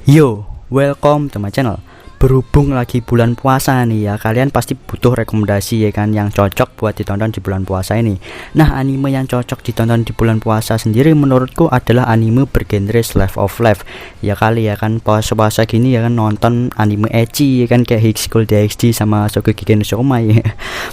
Yo, welcome to my channel. Berhubung lagi bulan puasa nih ya, kalian pasti butuh rekomendasi ya kan yang cocok buat ditonton di bulan puasa ini. Nah, anime yang cocok ditonton di bulan puasa sendiri menurutku adalah anime bergenre slice of life. Ya kali ya kan puasa-puasa gini ya kan nonton anime ecchi ya kan kayak High School DxD sama Shokugeki no Soma ya.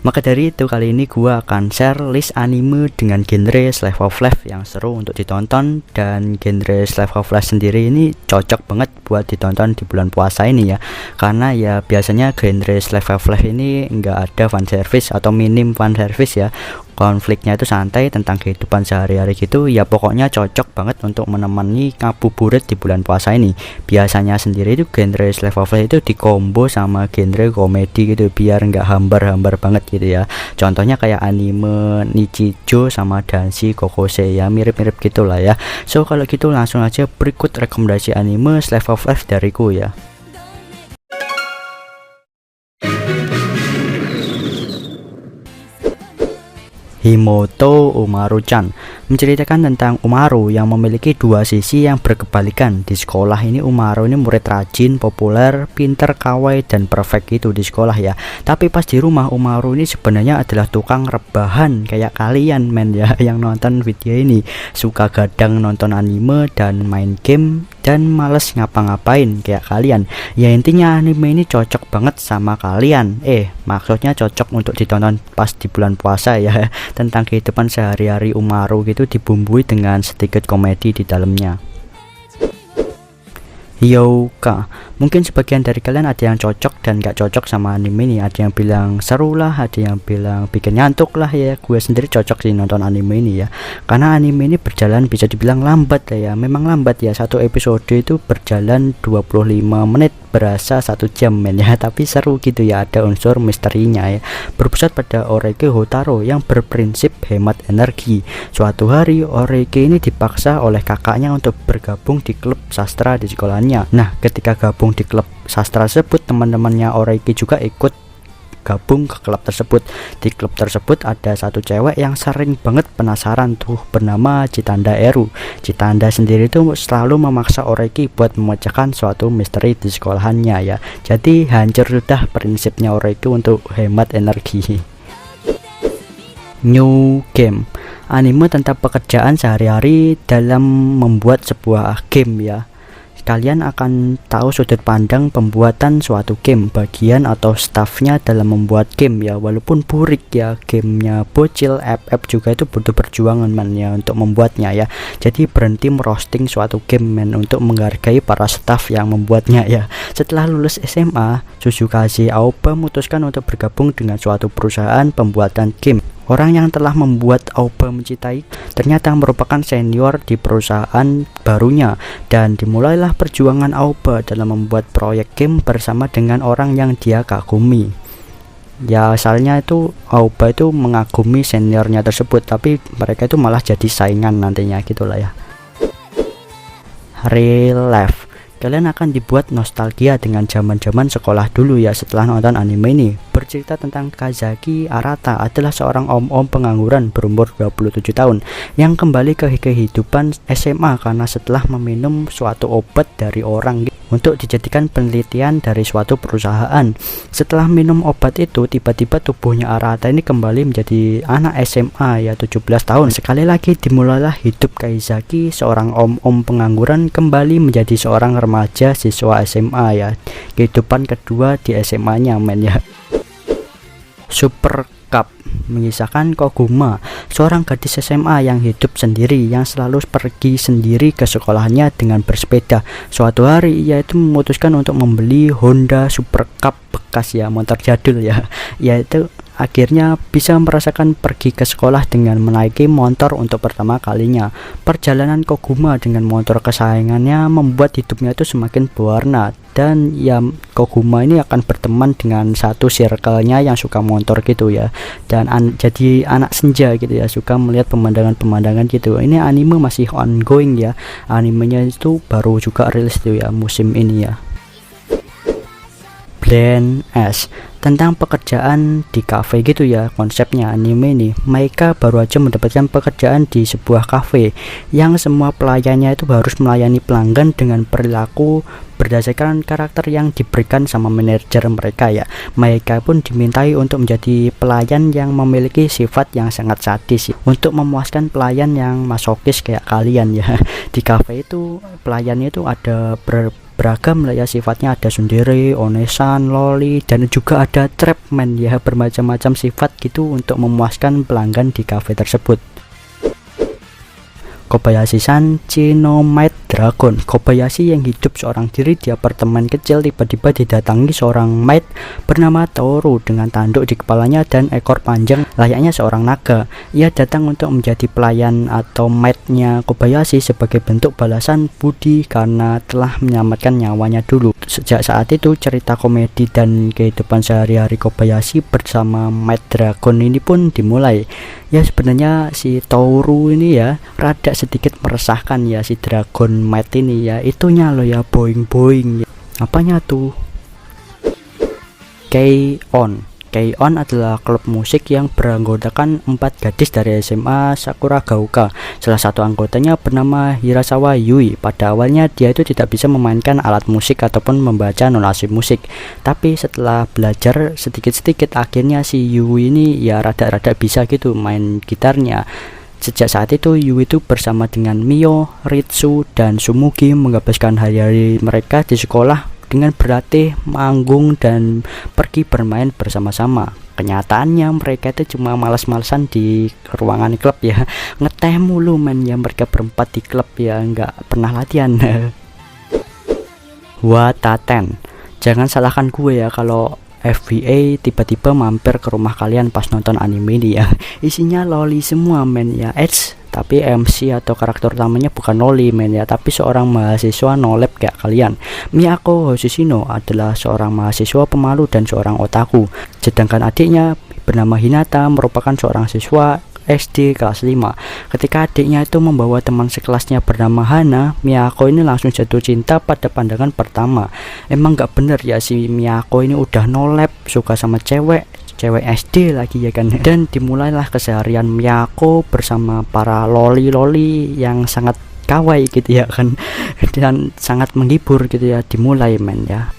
Maka dari itu kali ini gua akan share list anime dengan genre slice of life yang seru untuk ditonton, dan genre slice of life sendiri ini cocok banget buat ditonton di bulan puasa ini ya. Karena ya biasanya genre slice of life ini nggak ada fan service atau minim fan service ya, konfliknya itu santai tentang kehidupan sehari-hari gitu ya, pokoknya cocok banget untuk menemani ngabuburit di bulan puasa ini. Biasanya sendiri itu genre slice of life itu dikombo sama genre komedi gitu biar nggak hambar-hambar banget gitu ya. Contohnya kayak anime Nichijou sama Danshi Kokose ya, mirip-mirip gitulah ya. So kalau gitu langsung aja berikut rekomendasi anime slice of life dariku ya. Himoto Umaru-chan menceritakan tentang Umaru yang memiliki dua sisi yang berkebalikan. Di sekolah ini Umaru ini murid rajin, populer, pinter, kawaii, dan perfect gitu di sekolah ya. Tapi pas di rumah Umaru ini sebenarnya adalah tukang rebahan kayak kalian men ya yang nonton video ini. Suka gadang nonton anime dan main game dan males ngapa-ngapain kayak kalian. Ya intinya anime ini cocok banget sama kalian. Maksudnya cocok untuk ditonton pas di bulan puasa ya. Tentang kehidupan sehari-hari Umaru gitu dibumbui dengan sedikit komedi di dalamnya. Hyouka, mungkin sebagian dari kalian ada yang cocok dan gak cocok sama anime ini. Ada yang bilang seru lah, ada yang bilang bikin nyantuk lah ya. Gue sendiri cocok sih nonton anime ini ya, karena anime ini berjalan bisa dibilang lambat ya. Memang lambat ya, satu episode itu berjalan 25 menit, berasa 1 jam men ya, tapi seru gitu ya, ada unsur misterinya ya. Berpusat pada Orege Hotaro yang berprinsip hemat energi. Suatu hari Orege ini dipaksa oleh kakaknya untuk bergabung di klub sastra di sekolahnya. Nah, ketika gabung di klub sastra tersebut, teman-temannya Orege juga ikut gabung ke klub tersebut. Di klub tersebut ada satu cewek yang sering banget penasaran tuh, bernama Chitanda Eru. Chitanda sendiri tuh selalu memaksa Oreki buat memecahkan suatu misteri di sekolahannya ya. Jadi hancur sudah prinsipnya Oreki untuk hemat energi. New Game, anime tentang pekerjaan sehari-hari dalam membuat sebuah game ya. Kalian akan tahu sudut pandang pembuatan suatu game, bagian atau staffnya dalam membuat game ya. Walaupun burik ya, gamenya bocil, FF juga itu butuh perjuangan man ya untuk membuatnya ya. Jadi berhenti merosting suatu game man untuk menghargai para staff yang membuatnya ya. Setelah lulus SMA, Suzukaze Aoba memutuskan untuk bergabung dengan suatu perusahaan pembuatan game. Orang yang telah membuat Aoba mencintai ternyata merupakan senior di perusahaan barunya, dan dimulailah perjuangan Aoba dalam membuat proyek game bersama dengan orang yang dia kagumi. Ya asalnya itu Aoba itu mengagumi seniornya tersebut, tapi mereka itu malah jadi saingan nantinya gitulah ya. Real Life, kalian akan dibuat nostalgia dengan zaman-zaman sekolah dulu ya setelah nonton anime ini. Bercerita tentang Kazaki Arata adalah seorang om-om pengangguran berumur 27 tahun yang kembali ke kehidupan SMA karena setelah meminum suatu obat dari orang untuk dijadikan penelitian dari suatu perusahaan. Setelah minum obat itu, tiba-tiba tubuhnya Arata ini kembali menjadi anak SMA ya, 17 tahun. Sekali lagi dimulailah hidup Kazaki, seorang om-om pengangguran, kembali menjadi seorang remaja siswa SMA ya. Kehidupan kedua di SMA-nya men ya. Super Cup mengisahkan Koguma, seorang gadis SMA yang hidup sendiri yang selalu pergi sendiri ke sekolahnya dengan bersepeda. Suatu hari ia itu memutuskan untuk membeli Honda Super Cup bekas ya, motor jadul ya. Yaitu akhirnya bisa merasakan pergi ke sekolah dengan menaiki motor untuk pertama kalinya. Perjalanan Koguma dengan motor kesayangannya membuat hidupnya itu semakin berwarna, dan ya Koguma ini akan berteman dengan satu circle-nya yang suka motor gitu ya, dan jadi anak senja gitu ya, suka melihat pemandangan-pemandangan gitu. Ini anime masih ongoing ya, animenya itu baru juga rilis tuh ya musim ini ya. Blend S, tentang pekerjaan di kafe gitu ya konsepnya anime ini. Maika baru aja mendapatkan pekerjaan di sebuah kafe yang semua pelayannya itu harus melayani pelanggan dengan perilaku berdasarkan karakter yang diberikan sama manajer mereka ya. Maika pun dimintai untuk menjadi pelayan yang memiliki sifat yang sangat sadis ya, untuk memuaskan pelayan yang masokis kayak kalian ya. Di kafe itu pelayannya itu ada beragam lah ya sifatnya, ada tsundere, onesan, loli, dan juga ada trapman ya, bermacam-macam sifat gitu untuk memuaskan pelanggan di cafe tersebut. Kobayashi-san Chinomate Dragon. Kobayashi yang hidup seorang diri di apartemen kecil tiba-tiba didatangi seorang maid bernama Toru dengan tanduk di kepalanya dan ekor panjang layaknya seorang naga. Ia datang untuk menjadi pelayan atau maidnya Kobayashi sebagai bentuk balasan budi karena telah menyelamatkan nyawanya dulu. Sejak saat itu cerita komedi dan kehidupan sehari-hari Kobayashi bersama maid dragon ini pun dimulai. Ya sebenarnya si Toru ini ya rada sedikit meresahkan ya, si dragon maid ini ya, itunya loh ya, boing-boing ya. Apanya tuh? K-On. K-On adalah klub musik yang beranggotakan 4 gadis dari SMA Sakuragaoka. Salah satu anggotanya bernama Hirasawa Yui. Pada awalnya dia itu tidak bisa memainkan alat musik ataupun membaca notasi musik. Tapi setelah belajar sedikit-sedikit akhirnya si Yui ini ya rada-rada bisa gitu main gitarnya. Sejak saat itu Yui itu bersama dengan Mio, Ritsu, dan Sumugi menghabiskan hari-hari mereka di sekolah dengan berlatih, manggung, dan pergi bermain bersama-sama. Kenyataannya mereka itu cuma malas-malasan di ruangan klub ya, ngeteh mulu men ya, mereka berempat di klub ya, nggak pernah latihan. Wataten, jangan salahkan gue ya kalau FVA tiba-tiba mampir ke rumah kalian pas nonton anime ini ya. Isinya loli semua men ya. Tapi MC atau karakter utamanya bukan loli men ya, tapi seorang mahasiswa nolep kayak kalian. Miyako Hoshishino adalah seorang mahasiswa pemalu dan seorang otaku. Sedangkan adiknya bernama Hinata merupakan seorang siswa SD kelas 5. Ketika adiknya itu membawa teman sekelasnya bernama Hana, Miyako ini langsung jatuh cinta pada pandangan pertama. Emang gak bener ya si Miyako ini udah nolep, suka sama cewek SD lagi ya kan. Dan dimulailah keseharian Miyako bersama para loli-loli yang sangat kawaii gitu ya kan, dan sangat menghibur gitu ya, dimulai men ya.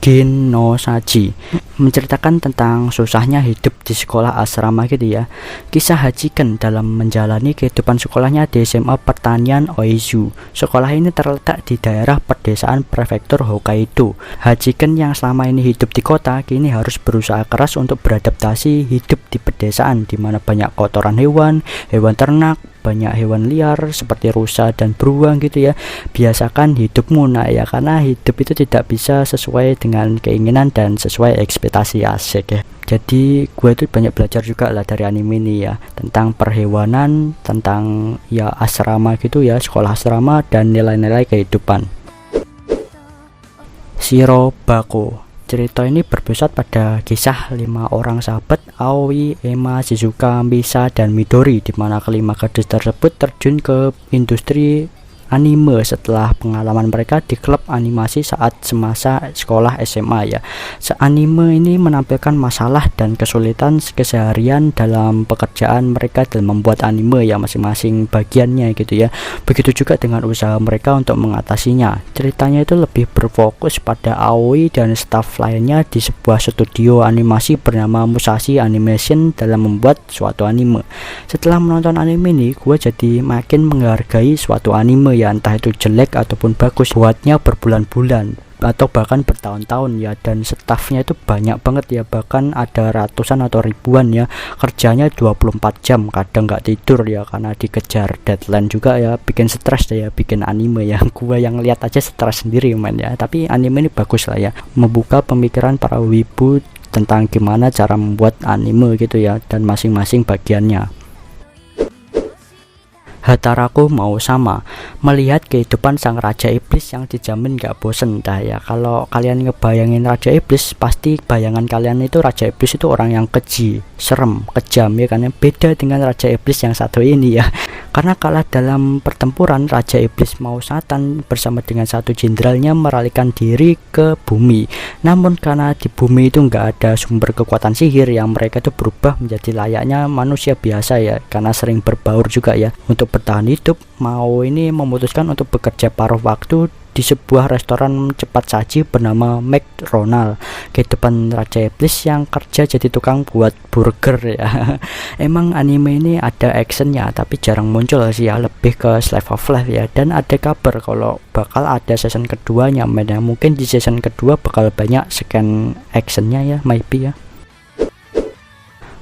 Gin no Saji menceritakan tentang susahnya hidup di sekolah asrama gitu ya. Kisah Hachiken dalam menjalani kehidupan sekolahnya di SMA Pertanian Oizu. Sekolah ini terletak di daerah pedesaan prefektur Hokkaido. Hachiken yang selama ini hidup di kota kini harus berusaha keras untuk beradaptasi hidup di pedesaan di mana banyak kotoran hewan ternak, banyak hewan liar seperti rusa dan beruang gitu ya. Biasakan hidupmu nak ya, karena hidup itu tidak bisa sesuai dengan keinginan dan sesuai ekspektasi, asik ya. Jadi gue tuh banyak belajar juga lah dari anime ini ya, tentang perhewanan, tentang ya asrama gitu ya, sekolah asrama, dan nilai-nilai kehidupan. Shirobako. Cerita ini berpusat pada kisah 5 orang sahabat, Aoi, Emma, Shizuka, Misa, dan Midori, di mana kelima gadis tersebut terjun ke industri anime setelah pengalaman mereka di klub animasi saat semasa sekolah SMA ya. Anime ini menampilkan masalah dan kesulitan keseharian dalam pekerjaan mereka dalam membuat anime ya, masing-masing bagiannya gitu ya. Begitu juga dengan usaha mereka untuk mengatasinya. Ceritanya itu lebih berfokus pada Aoi dan staf lainnya di sebuah studio animasi bernama Musashi Animation dalam membuat suatu anime. Setelah menonton anime ini, gue jadi makin menghargai suatu anime ya, entah itu jelek ataupun bagus, buatnya berbulan-bulan atau bahkan bertahun-tahun ya, dan stafnya itu banyak banget ya, bahkan ada ratusan atau ribuan ya, kerjanya 24 jam, kadang nggak tidur ya karena dikejar deadline juga ya, bikin stres ya bikin anime ya. Gua yang lihat aja stres sendiri man ya, tapi anime ini bagus lah ya, membuka pemikiran para wibu tentang gimana cara membuat anime gitu ya, dan masing-masing bagiannya. Hataraku mau sama, melihat kehidupan sang Raja Iblis yang dijamin gak bosen dah ya. Kalau kalian ngebayangin Raja Iblis, pasti bayangan kalian itu Raja Iblis itu orang yang keji, serem, kejam ya kan. Beda dengan Raja Iblis yang satu ini ya. Karena kalah dalam pertempuran, Raja Iblis mau Satan bersama dengan satu jenderalnya meralikan diri ke bumi. Namun karena di bumi itu nggak ada sumber kekuatan sihir, yang mereka itu berubah menjadi layaknya manusia biasa ya, karena sering berbaur juga ya. Untuk bertahan hidup, mau ini memutuskan untuk bekerja paruh waktu di sebuah restoran cepat saji bernama McDonald. Kehidupan Raja Iblis yang kerja jadi tukang buat burger ya. Emang anime ini ada actionnya tapi jarang muncul sih ya, lebih ke slice of life ya. Dan ada kabar kalau bakal ada season keduanya, mungkin di season kedua bakal banyak scan actionnya ya, maybe ya.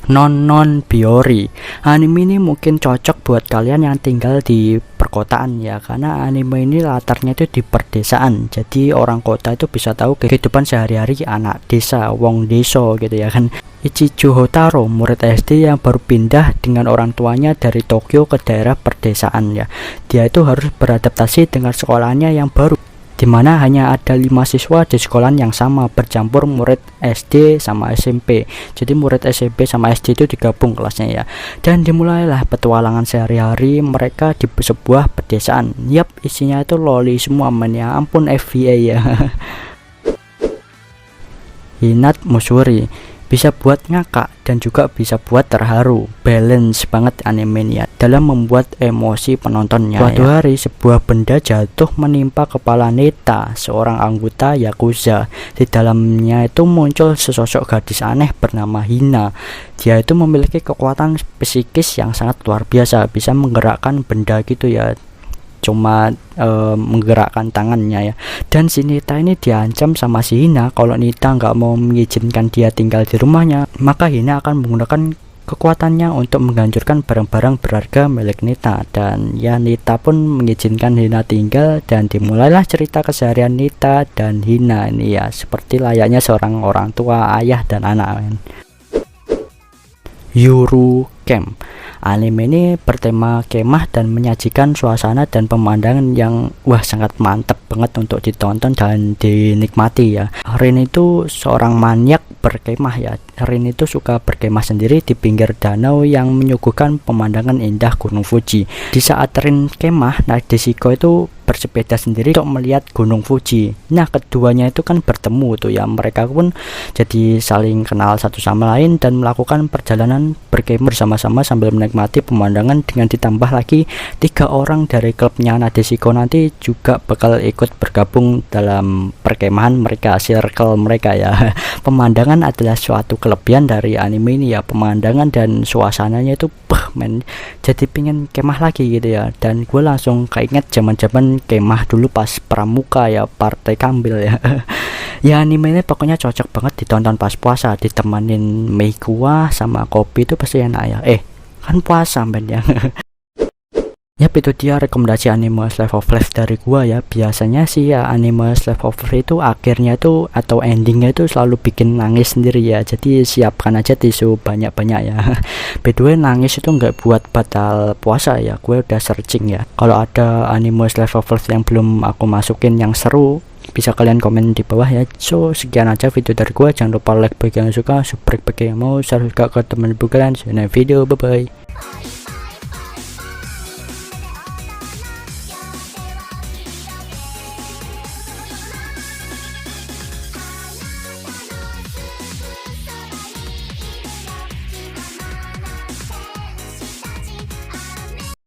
Non Biyori, anime ini mungkin cocok buat kalian yang tinggal di perkotaan ya, karena anime ini latarnya itu di perdesaan. Jadi orang kota itu bisa tahu kehidupan sehari-hari anak desa, wong deso gitu ya kan. Ichijo Hotaro, murid SD yang baru pindah dengan orang tuanya dari Tokyo ke daerah perdesaan ya. Dia itu harus beradaptasi dengan sekolahnya yang baru, dimana hanya ada 5 siswa di sekolah yang sama, bercampur murid SD sama SMP. Jadi murid SMP sama SD itu digabung kelasnya ya. Dan dimulailah petualangan sehari-hari mereka di sebuah pedesaan. Yap, isinya itu loli semua men ya, ampun FVA ya. Hinata Musuri, bisa buat ngakak dan juga bisa buat terharu. Balance banget anime ini ya dalam membuat emosi penontonnya. Suatu hari sebuah benda jatuh menimpa kepala Neta, seorang anggota Yakuza. Di dalamnya itu muncul sesosok gadis aneh bernama Hina. Dia itu memiliki kekuatan psikis yang sangat luar biasa, bisa menggerakkan benda gitu ya, cuma menggerakkan tangannya ya. Dan si Nita ini diancam sama si Hina, kalau Nita nggak mau mengizinkan dia tinggal di rumahnya, maka Hina akan menggunakan kekuatannya untuk menghancurkan barang-barang berharga milik Nita. Dan ya, Nita pun mengizinkan Hina tinggal, dan dimulailah cerita keseharian Nita dan Hina ini ya, seperti layaknya seorang orang tua, ayah dan anak. Yuru Camp, anime ini bertema kemah dan menyajikan suasana dan pemandangan yang sangat mantap banget untuk ditonton dan dinikmati ya. Rin itu seorang maniak berkemah ya. Rin itu suka berkemah sendiri di pinggir danau yang menyuguhkan pemandangan indah Gunung Fuji. Di saat Rin kemah, Nadeshiko itu bersepeda sendiri untuk melihat Gunung Fuji. Nah, keduanya itu kan bertemu tuh ya, mereka pun jadi saling kenal satu sama lain dan melakukan perjalanan berkemah bersama-sama sambil menikmati pemandangan. Dengan ditambah lagi 3 orang dari klubnya Nadeshiko nanti juga bakal ikut bergabung dalam perkemahan mereka, circle mereka ya. Pemandangan adalah suatu kelebihan dari anime ini ya, pemandangan dan suasananya itu men, jadi pingin kemah lagi gitu ya. Dan gue langsung keinget zaman-zaman kemah dulu pas pramuka ya, partai kambil ya. Ya, anime ini pokoknya cocok banget ditonton pas puasa, ditemenin mie kuah sama kopi itu pasti enak ya. Kan puasa men ya. Yap, itu dia rekomendasi anime slice of life dari gua ya. Biasanya sih ya anime slice of life itu akhirnya itu atau endingnya itu selalu bikin nangis sendiri ya. Jadi siapkan aja tisu banyak-banyak ya. By the way, nangis itu nggak buat batal puasa ya. Gue udah searching ya. Kalau ada anime slice of life yang belum aku masukin yang seru, bisa kalian komen di bawah ya. So, sekian aja video dari gua. Jangan lupa like bagi yang suka, subscribe bagi yang mau, share juga ke teman-teman kalian. See you next video, bye bye.